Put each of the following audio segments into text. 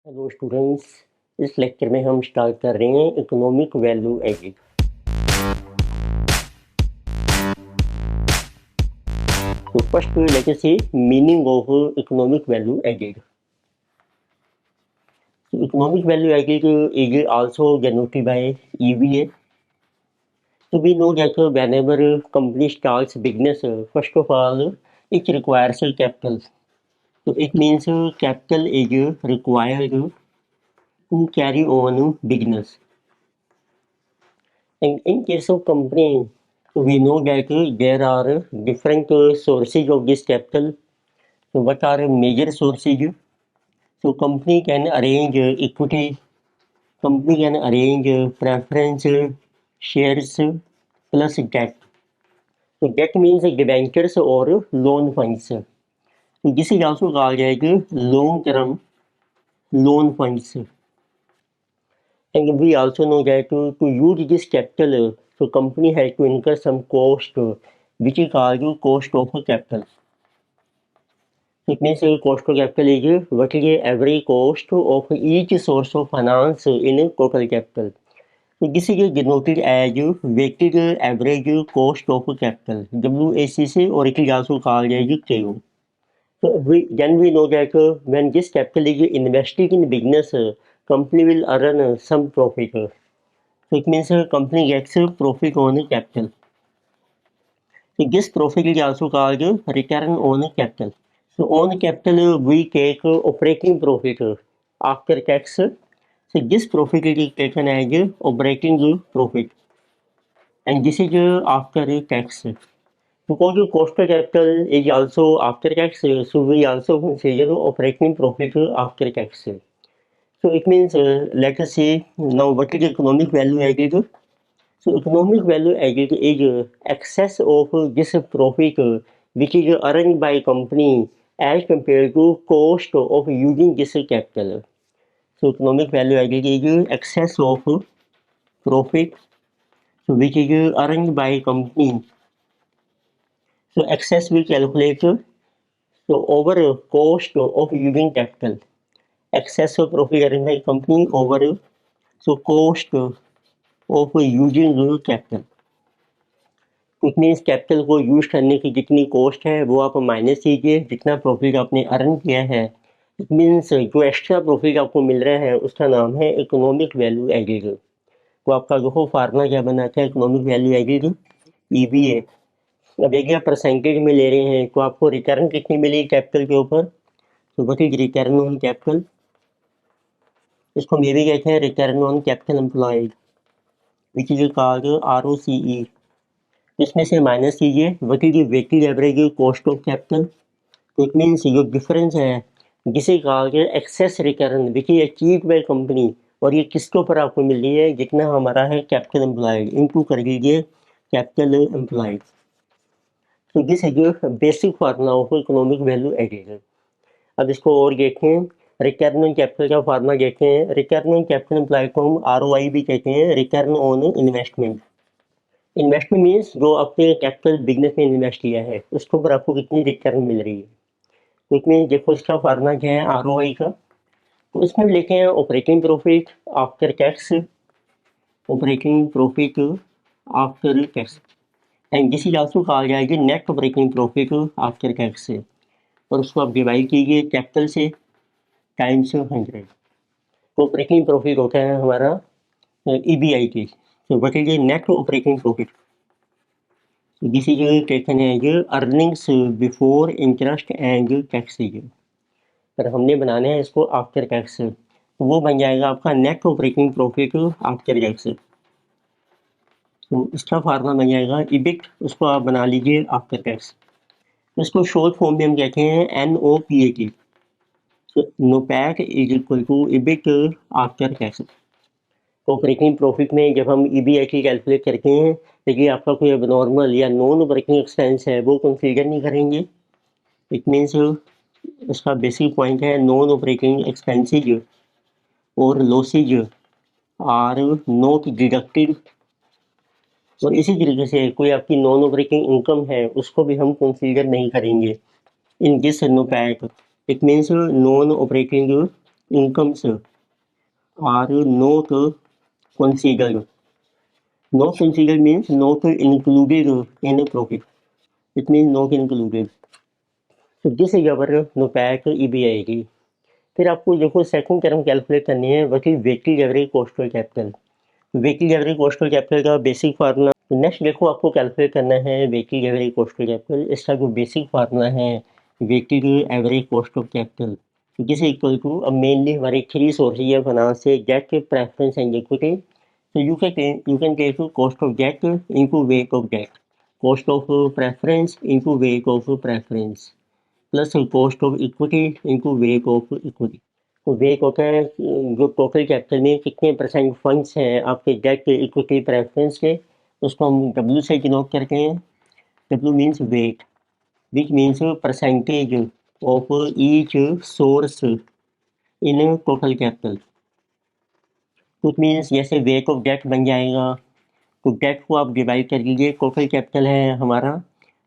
Hello students. इस lecture में हम स्टार्ट कर रहे हैं इकोनॉमिक वैल्यू एडिड। तो first let us see meaning of economic value added. Economic value added is also denoted by EVA. So we know that whenever company starts business, first of all it requires capital. So it means capital is required to carry on business. In case of company, we know that there are different sources of this capital. So what are major sources? So company can arrange equity, company can arrange preference shares plus debt. So debt means debentures or loan funds. So this is also called as long term loan funds. And we also know that to use this capital, so company has to incur some cost, which is called cost of capital. It means cost of capital is what is the average cost of each source of finance in total capital. So this is denoted as weighted average cost of capital, WACC, or it is also called as KO. So then we know that when this capital is invested in business, company will earn some profit. So it means company gets profit on capital. So this profit is also called return on capital. So on capital we take operating profit after tax. So this profit is taken as operating profit, and this is after tax. Because cost of capital is also after tax, so we also consider operating profit after tax. So it means let us see now what is economic value added. So economic value added is excess of this profit which is earned by company as compared to cost of using this capital. So economic value added is excess of profit so which is earned by company. So excess we calculate so over cost of using capital. Excess of profit earned by company over so cost of using capital. It means capital को use करने की जितनी cost है वो आप minus कीजिए जितना profit आपने अर्न किया है। इट मीन्स जो एक्स्ट्रा प्रॉफिट आपको मिल रहा है उसका नाम है इकोनॉमिक वैल्यू एडेड। तो आपका देखो फार्मूला क्या बनाता है इकोनॉमिक वैल्यू एडेड EVA। अब देखिए आप परसेंटेज में ले रहे हैं तो आपको रिटर्न कितनी मिली कैपिटल के ऊपर, तो what is return on capital. इसको मे भी कहते हैं return on capital employed which is called ROCE। इसमें से माइनस कीजिए what is the weighted average cost of capital. तो इट मीन्स जो डिफरेंस है जिसे कहा गया excess return which is achieved by company, और ये किसके ऊपर आपको मिल रही है जितना हमारा है कैपिटल एम्प्लॉयड इनटू कर दीजिए कैपिटल एम्प्लॉयड। तो this is basic formula of economic value added. अब इसको और देखें, रिटर्न ऑन कैपिटल का फार्मूला देखते हैं। रिटर्न ऑन कैपिटल एम्प्लॉयड को हम ROI भी कहते हैं, return on investment. Investment means जो आपने कैपिटल बिजनेस में इन्वेस्ट किया है उसके ऊपर आपको कितनी रिटर्न मिल रही है। तो इसमें देखो इसका फार्मूला क्या है ROI का। तो इसमें लेते हैं operating profit after tax, operating profit after tax, and this is also कहा जाएगी net operating profit after tax से, और उसको आप डिवाइड कीजिए कैपिटल से टाइम्स 100। तो ऑपरेटिंग प्रॉफिट होता है हमारा EBIT। So what is the net operating profit? So this is taken as earnings before interest and taxes। पर हमने बनाना है इसको आफ्टर टैक्स, तो वो बन जाएगा आपका net operating profit after tax. तो इसका फार्मूला बन जाएगा EBIT, उसको आप बना लीजिए आफ्टर टैक्स। तो इसको शॉर्ट फॉर्म में हम कहते हैं NOPAT। तो NOPAT is equal to EBIT after tax. Operating profit में जब हम EBIT कैलकुलेट करते हैं देखिए आपका कोई अब नॉर्मल या नॉन वर्किंग एक्सपेंस है वो कंसीडर नहीं करेंगे। इट मीन्स इसका बेसिक पॉइंट है नॉन ऑपरेटिंग एक्सपेंसेज और लॉसेज आर नॉट डिडक्टेड। और इसी तरीके से कोई आपकी नॉन ऑपरेटिंग इनकम है उसको भी हम कंसीडर नहीं करेंगे in this NOPAT। It means non operating incomes are not considered. Not considered means not included in profit. It means not included. So this is our NOPAT EBIT. फिर आपको देखो second term calculate करनी है, what is weighted average cost of capital. Weighted average cost of capital का basic formula. Next देखो आपको calculate करना है weighted average cost of capital. इसका जो बेसिक फार्मूला है weighted average cost of capital, this is equal to, अब mainly हमारे थ्री सोर्सेज है फाइनेंस से, debt, preference and equity. So you can take cost of debt into weight of debt, cost of preference into weight of preference, plus cost of equity into weight of equity. तो wait होता है जो total capital में कितने percent funds हैं आपके date, equity, preference के, उसको हम डब्ल्यू से डिनोट करते हैं। W means weight, which means percentage of each source in total capital. कुछ मीन्स जैसे वेट ऑफ डेट बन जाएगा, तो डेट को आप डिवाइड कर लीजिए, टोटल कैपिटल है हमारा,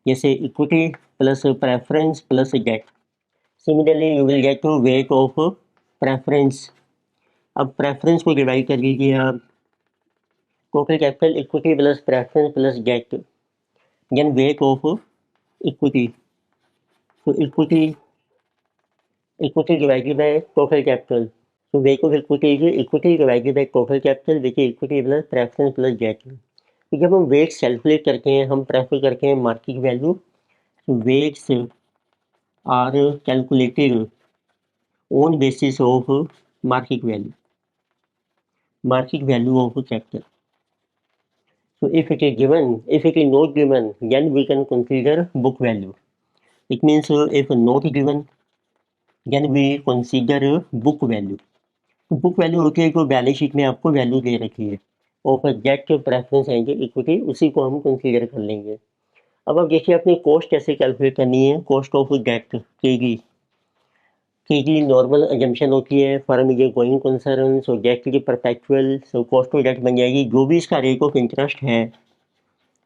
जैसे equity plus preference plus debt. Similarly you will get to weight of preference. अब प्रेफरेंस को डिवाइड कर लीजिए आप, total capital equity plus preference plus debt, then weight of equity. तो equity divided by total capital, तो weight of equity is equity divided by total capital, which is equity plus preference plus debt. तो जब हम weights calculate करते हैं, हम prefer करते हैं मार्केट वैल्यू। तो weights are calculated on basis of market value of capital. So if it is not given, then we can consider book value. It means if not given, then we consider book value. तो book value होती है जो balance sheet में आपको value दे रखी है, और फिर डेट के प्रेफरेंस आएंगे इक्विटी, उसी को हम कंसीडर कर लेंगे। अब आप देखिए अपनी कॉस्ट कैसे कैलकुलेट करनी है। Cost of debt KG normal assumption होती है, फर्म ये गोइंग कंसर्न, सो डेट की perpetual, so cost of debt बन जाएगी जो भी इसका रेट ऑफ इंटरेस्ट है,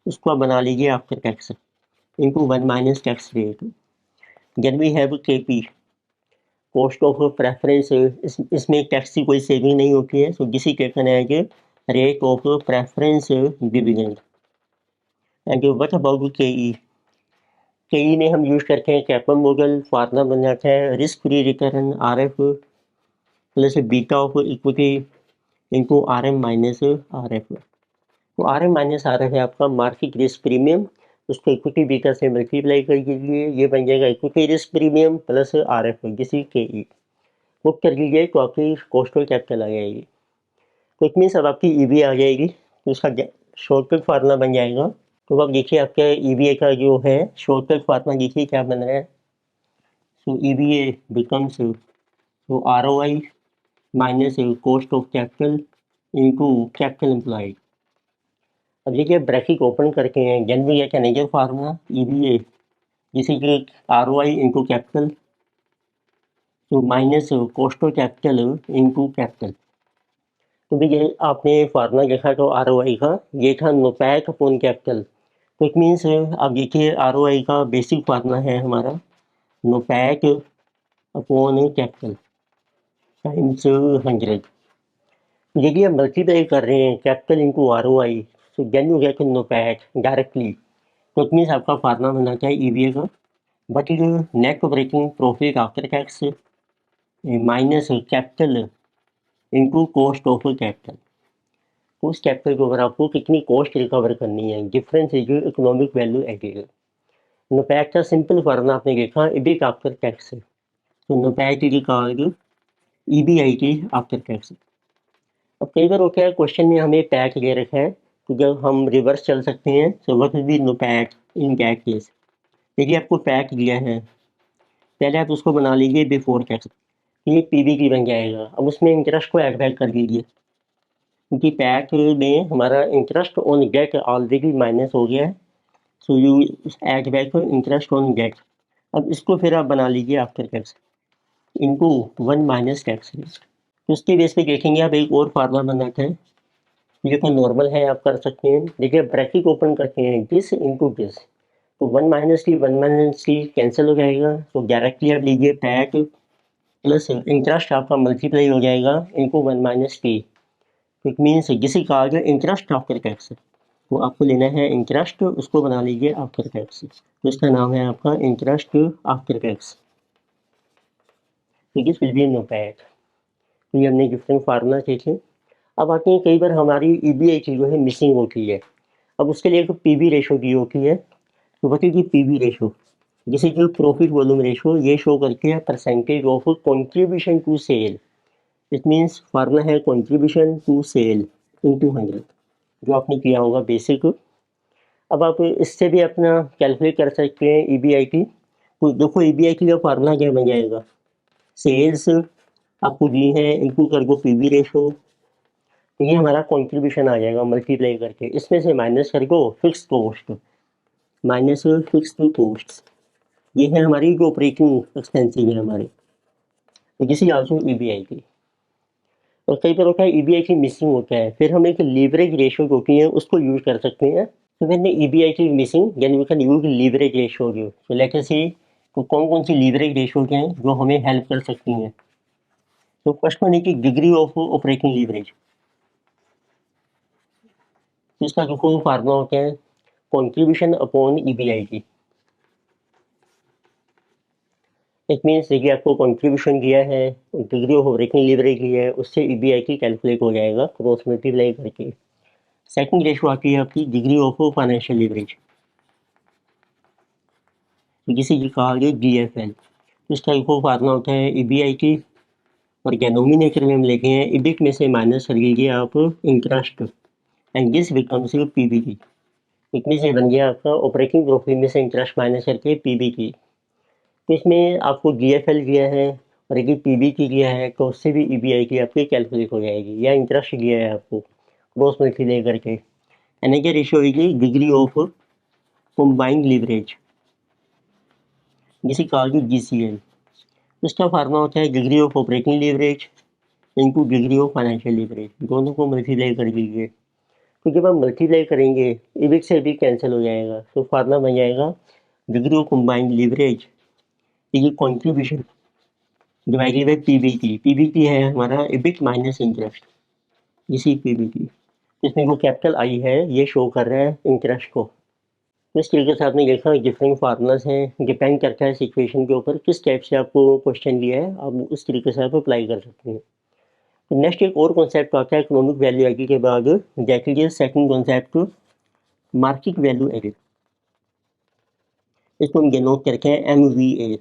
उसको आप बना लीजिए after tax into 1 minus tax rate. Then we have KP, cost of preference, इसमें टैक्स की कोई सेविंग नहीं होती है, सो जिसी टेकन है rate of preference dividend. And what about केई में हम यूज करते हैं कैपम मॉडल। फार्मूला बन जाता है risk free return RF plus beta of equity into RM minus RF। तो RM माइनस RF है आपका मार्केट रिस्क प्रीमियम, उसको इक्विटी बीटा से मल्टीप्लाई कर लीजिए, ये बन जाएगा equity risk premium plus RF जिसी KE बुक कर लीजिए, तो आपकी कॉस्ट ऑफ कैपिटल आ जाएगी। तो इट मीन्स अब आपकी EVA आ जाएगी, तो उसका शॉर्टकट फार्मूला बन जाएगा। तो अब देखिए आपका EVA का जो है शॉर्टकट फार्मूला देखिए क्या बन रहा है। सो EVA बिकम्स तो ROI minus cost of capital into capital employed. अब देखिए ब्रैकेट ओपन करके हैं, जनरली क्या कहने फार्मूला EVA जिसे कि ROI इनटू कैपिटल, तो minus cost of capital into capital. तो देखिए आपने फार्मूला देखा तो ROI का ये था NOPAT अपॉन कैपिटल। तो इट मीन्स अब देखिए ROI का बेसिक फार्मूला है हमारा NOPAT अपॉन कैपिटल टाइम्स 100। यदि हम मल्टीप्लाई कर रहे हैं कैपिटल इंटू ROI, तो then you get NOPAT directly. तो इट मीन्स आपका फार्मूला बनना चाहिए EVA का but net operating profit after tax minus capital into cost of capital. उस कैपिटल के ऊपर आपको कितनी कॉस्ट रिकवर करनी है, difference is economic value added. NOPAT का सिंपल फार्मूला आपने देखा EBIT आफ्टर टैक्स, तो NOPAT is called EBIT after tax. अब कई बार होता है क्वेश्चन में हमें पैक दे रखा है, तो जब हम रिवर्स चल सकते हैं, so what will be NOPAT in that case. देखिए आपको पैक दिया है, पहले आप उसको बना लीजिए बिफोर टैक्स, ये PBT बन जाएगा। अब उसमें इंटरेस्ट को एड बैक कर दीजिए, क्योंकि पैक में हमारा interest on debt already minus हो गया है, so you add back interest on debt. अब इसको फिर आप बना लीजिए after tax into 1 minus tax rate. तो उसके बेस पे देखेंगे आप एक और फार्मूला बनाते हैं, ये तो नॉर्मल है आप कर सकते हैं। देखिए ब्रैकेट ओपन करते हैं दिस इनटू दिस, तो 1 माइनस टी कैंसिल हो जाएगा, तो डायरेक्टली आप लीजिए पैक प्लस इंटरेस्ट आपका मल्टीप्लाई हो जाएगा इनको 1 माइनस टी। इट मीन्स जिसे कहा गया इंटरेस्ट आफ्टर टैक्स, तो आपको लेना है इंटरेस्ट, उसको बना लीजिए आफ्टर टैक्स, तो इसका नाम है आपका इंटरेस्ट आफ्टर टैक्स। तो दिस विल बी नोटैड। तो ये हमने डिफरेंट फार्मूला सीखे। अब आते हैं, कई बार हमारी ईबीआईटी जो है मिसिंग होती है। अब उसके लिए एक पीवी रेशो दी होती है, तो बताइए पीवी रेशो जैसे कि प्रॉफिट वॉल्यूम रेशो, ये शो करती है percentage of contribution to sale. It means formula है कंट्रीब्यूशन टू सेल इनटू 100, जो आपने किया होगा बेसिक। अब आप इससे भी अपना कैलकुलेट कर सकते हैं ईबीआईटी। तो देखो ईबीआईटी का फार्मूला क्या बन जाएगा, सेल्स आपको दी है इनटू कर दो पीवी रेशो, तो ये हमारा कंट्रीब्यूशन आ जाएगा मल्टीप्लाई करके, इसमें से माइनस कर दो fix cost, minus fix cost, ये है हमारी जो ऑपरेटिंग एक्सपेंसिव है हमारे, तो जिसे आल्सो ईबीआईटी। और कई बार होता है ईबीआईटी मिसिंग होता है, फिर हम एक लीवरेज रेशो जो होती है उसको यूज कर सकते हैं। तो when EBIT missing then we can use leverage ratio. तो लेट अस सी, तो कौन कौन सी लीवरेज रेशो हैं जो हमें हेल्प कर सकती हैं। तो फर्स्ट वन है कि डिग्री ऑफ ऑपरेटिंग लीवरेज, इसका जो फार्मूला होता है contribution upon EBIT. It means देखिए आपको कंट्रीब्यूशन दिया है, डिग्री ऑफ ऑपरेटिंग लीवरेज ली है, उससे ईबीआईटी कैलकुलेट हो जाएगा क्रॉस मल्टीप्लाई करके। सेकंड रेशो आती है आपकी डिग्री ऑफ फाइनेंशियल लीवरेज, जिसे ये कहा गया जीएफएल। इस टाइप को फार्मूला होता है ईबीआईटी, और डिनोमिनेटर में हम लेते हैं इबिट में से माइनस कर लीजिए आप interest, and this becomes PBT. इसमें से बन गया आपका ऑपरेटिंग प्रॉफिट में से इंटरेस्ट माइनस करके पीबीटी। तो इसमें आपको जीएफएल दिया है और यदि पीबीटी दिया है तो उससे भी ईबीआईटी आपकी कैलकुलेट हो जाएगी, या इंटरेस्ट दिया है आपको क्रॉस मल्टीप्लाई करके। अनदर रेशियो होगी डिग्री ऑफ कंबाइंड लीवरेज, जिसे कहा गया जीसीएल। इसका फार्मूला होता है degree of operating leverage into degree of financial leverage, दोनों को मल्टीप्लाई कर दीजिए। तो जब हम मल्टीप्लाई करेंगे इबिट से भी कैंसिल हो जाएगा, तो फार्मूला बन जाएगा डिग्री ऑफ कंबाइंड लीवरेज ये contribution divided by PBT. PBT है हमारा इबिट माइनस इंटरेस्ट, इसी पीबीटी। इसमें जो कैपिटल आई है ये शो कर रहा है इंटरेस्ट को। इस तरीके से आपने देखा डिफरेंट फार्मूलाज हैं, डिपेंड करता है सिचुएशन के ऊपर किस टाइप से आपको क्वेश्चन दिया है, आप उस तरीके से आप अप्लाई कर सकते हैं। तो नेक्स्ट एक और कॉन्सेप्ट आता है इकोनॉमिक वैल्यू एडिड के बाद, that is second concept market value added. इसको हम डिनोट करते हैं एमवीए।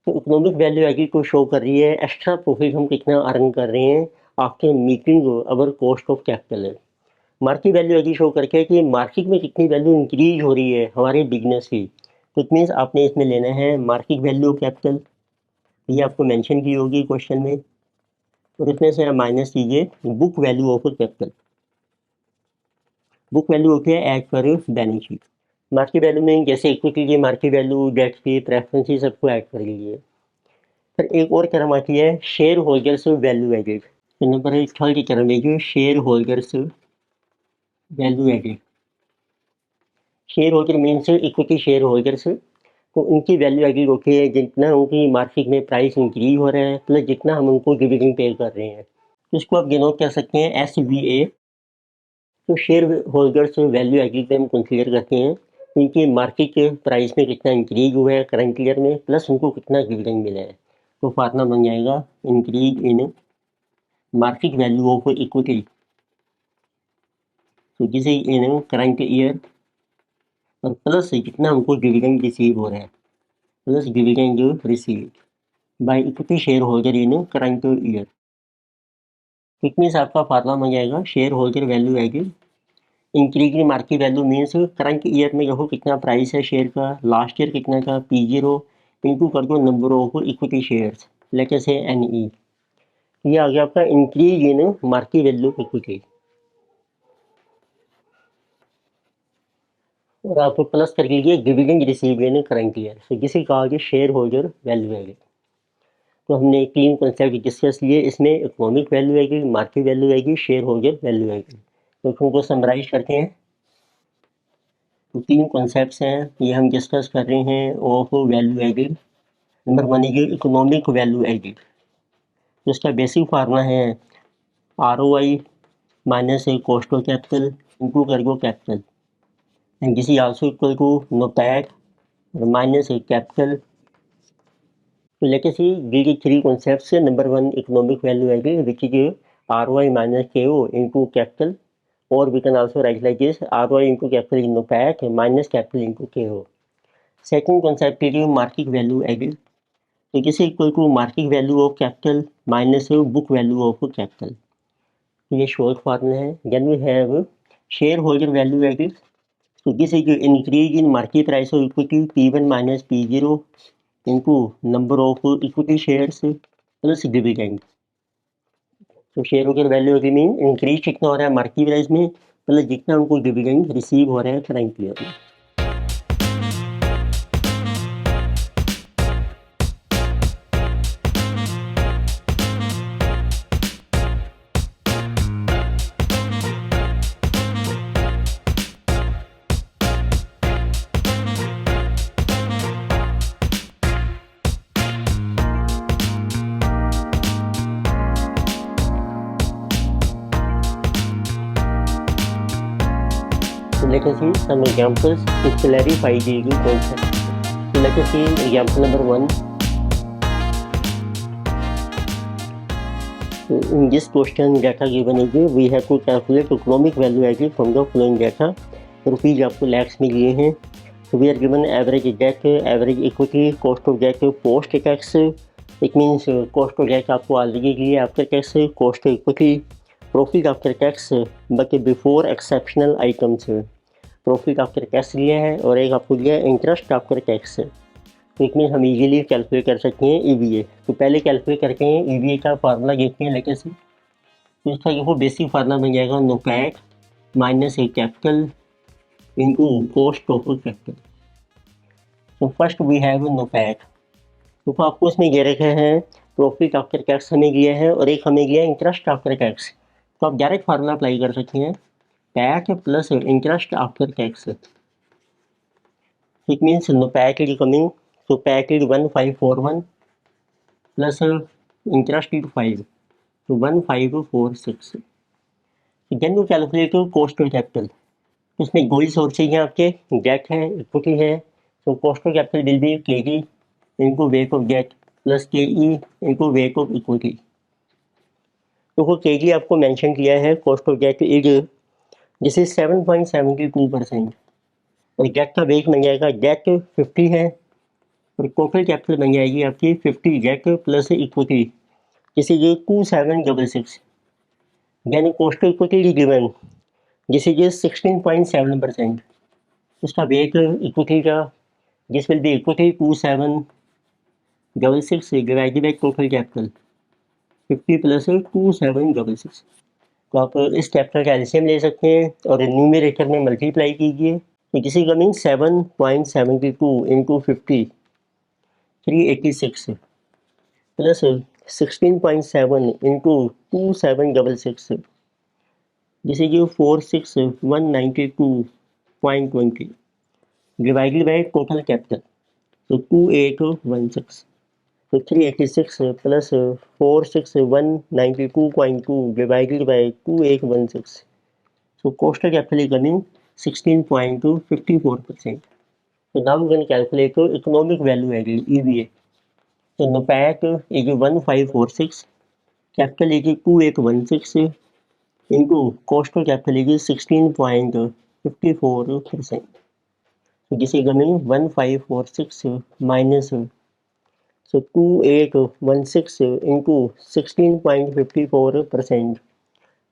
तो इकोनॉमिक वैल्यू एडिड को शो कर रही है एक्स्ट्रा प्रॉफिट हम कितना अर्न कर रहे हैं after meeting our cost of capital है। मार्केट वैल्यू एडिड शो करके कि मार्केट में कितनी वैल्यू इंक्रीज हो रही है हमारे बिजनेस की। तो इट मीन्स आपने इसमें लेना है मार्केट वैल्यू कैपिटल, ये आपको मेंशन की होगी क्वेश्चन में, और इसमें से आप माइनस कीजिए book value of capital. Book value होती है as per balance sheet. Market value में जैसे इक्विटी की मार्केट वैल्यू, डेट की प्रेफरेंस, सबको ऐड कर लीजिए। फिर एक और टर्म आती है share holders value added. Number third की टर्म है share holders value added. Shareholder means equity shareholders, तो उनकी वैल्यू एडिड होती है जितना उनकी मार्केट में प्राइस इंक्रीज हो रहा है प्लस जितना हम उनको डिविडेंड पे कर रहे हैं, तो इसको आप डिनोट कर सकते हैं SVA। तो शेयर होल्डर्स वैल्यू एडिड पे हम कंसीडर करते हैं उनकी मार्केट के प्राइस में कितना इंक्रीज हुआ है करंट ईयर में प्लस उनको कितना डिविडेंड मिला है। तो फार्मूला बन जाएगा increase in market value of equity, तो जिसे इन करंट ईयर और प्लस जितना हमको डिविडेंड रिसीव हो रहा है plus dividend receive by equity share holder in current year. It means आपका फार्मूला बन जाएगा share holder value added increase in market value means current year में देखो कितना प्राइस है शेयर का, लास्ट ईयर कितना था P0 इंटू कर दो number of equity shares, let us से NE। ये आ गया आपका increase in market value equity, और आप प्लस कर लीजिए dividend receive in current year, तो जिसे कहा गया शेयर होल्डर वैल्यू एडिड। तो हमने तीन कॉन्सेप्ट डिस्कस लिए इसमें, economic value added, market value added, share holder value added. तो उनको समराइज करते हैं। तो तीन कॉन्सेप्ट्स हैं ये हम डिस्कस कर रहे हैं of value added. Number one है इकोनॉमिक वैल्यू एडिड, तो इसका बेसिक फार्मूला है ROI minus cost of capital into कार्गो capital, and this is also equal to NOPAT minus capital. So let us see these three concepts. Number one, economic value added, which is ROI minus KO into capital, or we can also write like this: ROI into capital in NOPAT minus capital into KO. Second concept is market value added. So this is equal to market value of capital minus book value of capital. So ये short formula है. Then we have shareholder value added. So this is increase in market price of equity P1 minus P0 into number of equity shares plus dividend. तो शेयरों के value की mean increase कितना हो रहा है मार्केट प्राइस में प्लस जितना उनको डिविडेंड रिसीव हो रहा है करंट ईयर में. So let us see some examples to clarify the concept. So let us see example number 1. So in this question data given is we have to calculate economic value added from the following data. Rupees आपको लैक्स में लिए हैं. So we are given average debt, average equity, cost of debt post tax. It means cost of debt आपको already लिए after tax, cost of equity, profit after tax but before exceptional items. Profit after tax लिया है और एक आपको दिया है interest after tax. तो इसमें हम इजीली कैलकुलेट कर सकते हैं EVA. तो पहले कैलकुलेट करते हैं EVA का फार्मूला देखते हैं लेके से. तो इसका देखो बेसिक फार्मूला बन जाएगा NOPAT minus capital into cost of capital. तो फर्स्ट वी हैव NOPAT. तो आपको इसमें दे रखे हैं प्रॉफिट आफ्टर टैक्स हमें दिया है और एक हमें दिया इंटरेस्ट आफ्टर टैक्स. तो आप डायरेक्ट फार्मूला अप्लाई कर सकते हैं PAT plus interest after tax. It means PAT is coming, so PAT is 1541 plus interest is 5, so 1546. Then you calculate cost of capital. इसमें गोल सोर्सेज हैं आपके, डेट है, equity है. तो cost of capital will be KG into weight of debt plus KE into weight of equity. तो वो KG आपको mention किया है. Cost of debt is this is 7.72% और डेट का वेट बन जाएगा, डेट 50 है और टोटल कैपिटल बन जाएगी आपकी 50 debt plus equity, this is 2766. यानी cost of equity is given, this is 16.7%. इसका वेट इक्विटी का this will be equity 2766 divided by total capital 50 plus 2766. तो आप इस कैपिटल का एलसीएम ले सकते हैं और न्यूमरेटर में मल्टीप्लाई कीजिए. तो this is coming 7.72 into 50 386 plus 16.7 into 2766 this is 46192.20 divided by total capital. तो 2816. तो 386 plus 46192.2 divided by 2816. So cost of capital is coming 16.54%. So now we can calculate economic value added EVA. So NOPAT is 1546, capital is 2816 into cost of capital is 16.54%. So this is coming 1546 minus so 2816 into 16.54%.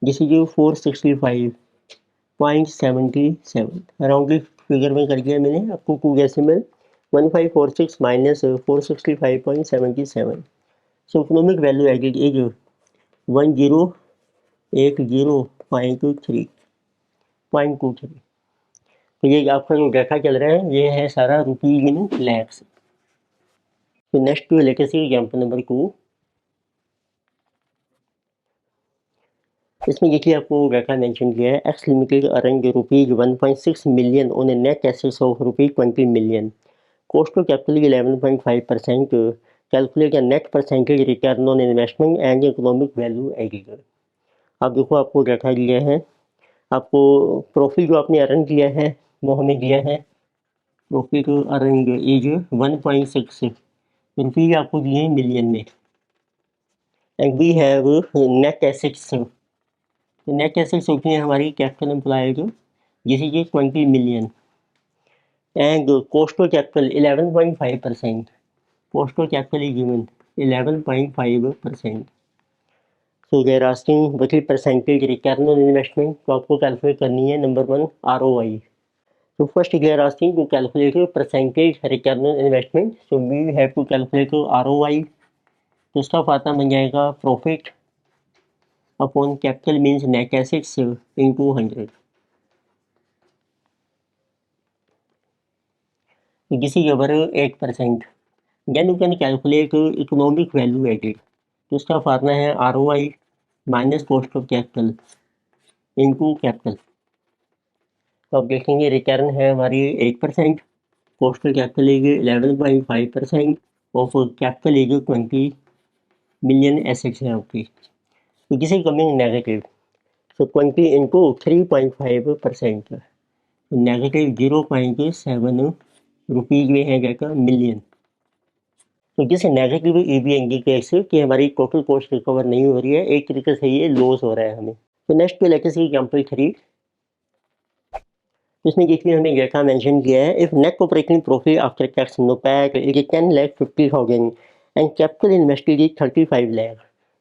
This is 465.77. Roundly figure में कर दिया मैंने आपको 2 decimal 1546 minus 465.77. So economic value added is 1080.3. तो ये आपका जो data चल रहा है ये है सारा रुपीज इन लैक्स. तो नेक्स्ट लेके सी एग्जाम्पल नंबर 2. इसमें देखिए आपको डाटा मेंशन किया है x limited earning rupees 1.6 million on A net assets of rupees 20 million. Cost of capital 11.5%. Calculate the net percentage return on investment and economic value editor. अब देखो आपको data दिया है, आपको प्रॉफिट जो आपने अर्न किया है वो हमें दिया है, प्रॉफिट अर्निंग इज 1.6 रुपये आपको दिए हैं मिलियन में। And we have net assets, net assets होती हैं हमारी कैपिटल एम्प्लॉयड, जिस इज 20 million. And cost of capital 11.5%, cost of capital is given 11.5%। So they are asking what is percentage return on investment, तो आपको कैलकुलेट करनी है number 1 ROI। So first they are asking to calculate percentage return on investment, so we have to calculate ROI। तो इसका formula बन जाएगा profit upon capital means net assets into 100। This is our 8%। Then you can calculate economic value added, तो इसका formula है ROI minus cost of capital into capital. तो आप देखेंगे रिटर्न है हमारी 8%, cost of capital is 11.5% of capital is 20 million assets है आपकी। तो this is coming negative, so 20 into 3.5%, negative 0.7 rupees में है जाएगा मिलियन। तो दिस नेगेटिव EV इंडिकेट्स कि हमारी टोटल कॉस्ट रिकवर नहीं हो रही है, एक तरीके से ये लॉस हो रहा है हमें। तो नेक्स्ट पे लेके सी एग्जाम्पल 3, इसमें देखिए हमें डेटा मेंशन किया है, if net operating profit after tax NOPAT is 10,50,000 and capital invested is 35 lakh.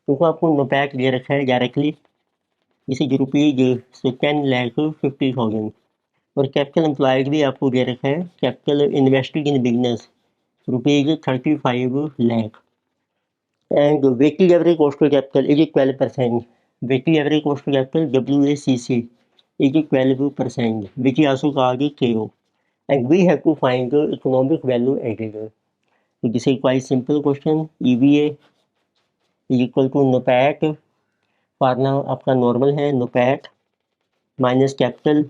क्योंकि आपको नोपैक दे रखा है डायरेक्टली, इसी रुपीज 10,50,000 और कैपिटल एम्प्लॉयड भी आपको दे रखा है, capital invested in business rupees 35 lakh. And weighted average cost of capital is 12%, weighted average cost of capital WACC is 12%, which is also called KO, and we have to find the economic value added. So this is quite simple question. EVA is equal to NOPAT, formula आपका normal है NOPAT minus capital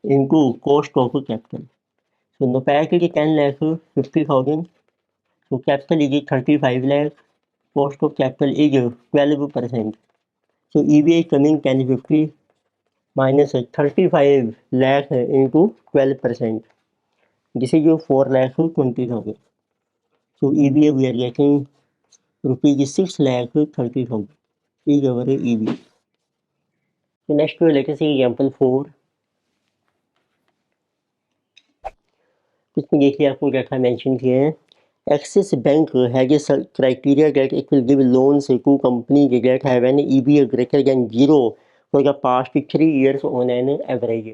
into cost of capital. So NOPAT is 10,50,000, so capital is 35 lakh, cost of capital is 12%, so EVA is coming 1050 minus 35 lakh into 12%, this is 4,20,000। So EVA we are getting rupees 6,30,000 is our EVA। तो next लेके see example 4, इसमें देखिए आपको data mention किया है, Axis Bank has a criteria that it will give loans to company that have an EVA greater than 0 for the past 3 years on an average.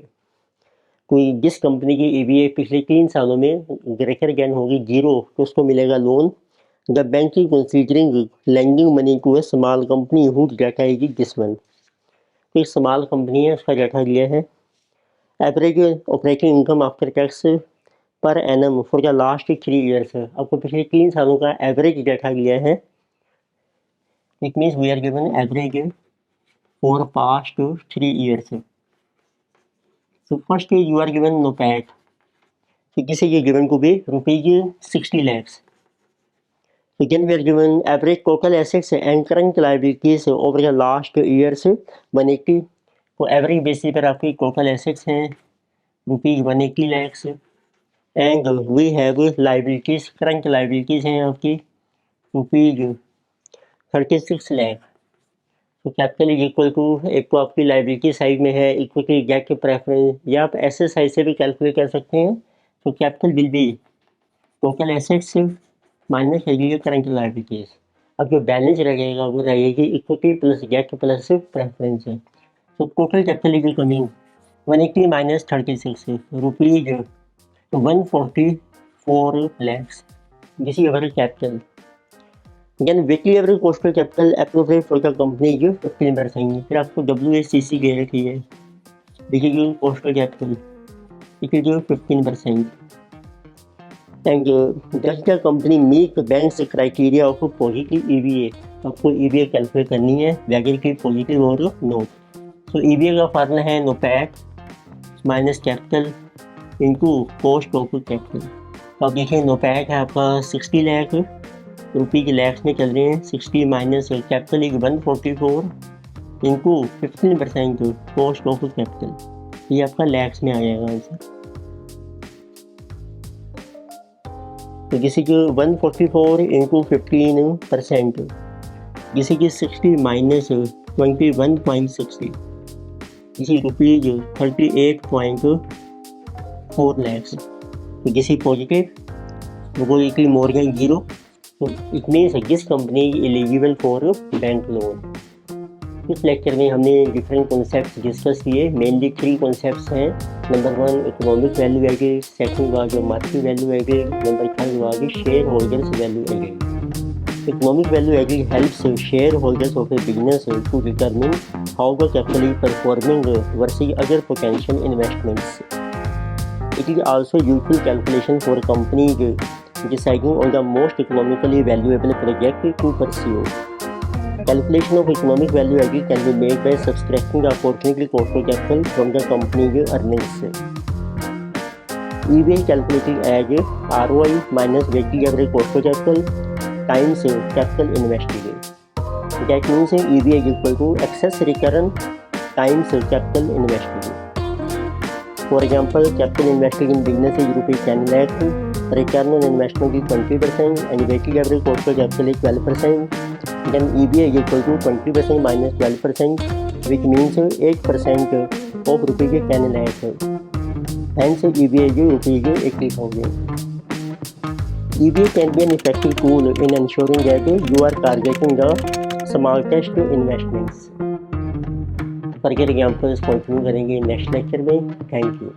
कोई जिस company की EVA पिछले 3 सालों में ग्रेटर देन होगी 0 तो उसको मिलेगा loan. The bank is considering lending money to a small company whose data is this one. तो एक स्मॉल कंपनी है, उसका डाटा दिया है, average operating income after tax per annum for the last 3 years, आपको पिछले 3 सालों का एवरेज डाटा दिया है। It means we are given average for past 3 years. So first you are given NOPAT, so this is given to be rupees 60 lakhs. So then we are given average total assets and current liabilities over the last years 180, तो average basis पर आपकी total assets हैं rupees 180 lakhs and we have liabilities, current liabilities हैं आपकी rupees 36 lakh. तो capital is equal to, एक तो आपकी लाइबिलिटी साइड में है इक्विटी डेट प्रेफरेंस, या आप एसेट साइड से भी कैलकुलेट कर सकते हैं। तो capital will be total assets minus current liabilities. अब जो बैलेंस रहेगा वो रहेगी equity plus debt plus preference. तो total capital is coming 180 minus 36 rupees 144 lakhs, this is our capital. Then weekly average cost of capital appropriate for the company is 15%। फिर आपको WACC दे रखी है, देखिए cost of capital it is 15%। And does the company meet the bank's criteria of positive EVA, आपको EVA calculate करनी है वैगर की positive और नो। तो EVA का फार्मूला है NOPAT minus capital into cost of capital. तो आप देखिए NOPAT है आपका 60 लाख रुपये के लैक्स में चल रहे हैं। 60 minus capital is 144 into 15% cost of capital, ये आपका लैक्स में आ जाएगा आंसर। तो किसी की 144 इंटू 15%, किसी की 60 माइनस 21.60, किसी रुपीज 38.4 लैक्स। तो किसी पॉजिटिव वो इक्वली मोर देन 0, तो it means this company eligible for bank loan. इस लेक्चर में हमने डिफरेंट कॉन्सेप्ट्स डिस्कस किए। मेनली 3 कॉन्सेप्ट्स हैं। Number 1 economic value added, second was market value added, number 3 was share holders value added. Economic value added helps shareholders of a business to determine how the capital is performing versus other potential investments. It is also useful calculation for companies deciding on the most economically valuable project to pursue. Calculation of economic value added can be made by subtracting the opportunity cost of capital from the company's earnings. EV is calculated as ROI minus weighted average cost of capital times capital invested. That means EV is equal to excess return times capital invested. For example, capital invested in business is ₹10 lakh, return on investment is 20% and weighted average cost of capital is 12%. Then EV is equal to 20% minus 12%, which means 8% of ₹10 lakh. Hence EV is ₹80,000. EV can be an effective tool in ensuring that you are targeting the smartest investments. Further examples continue करेंगे next lecture में। Thank you.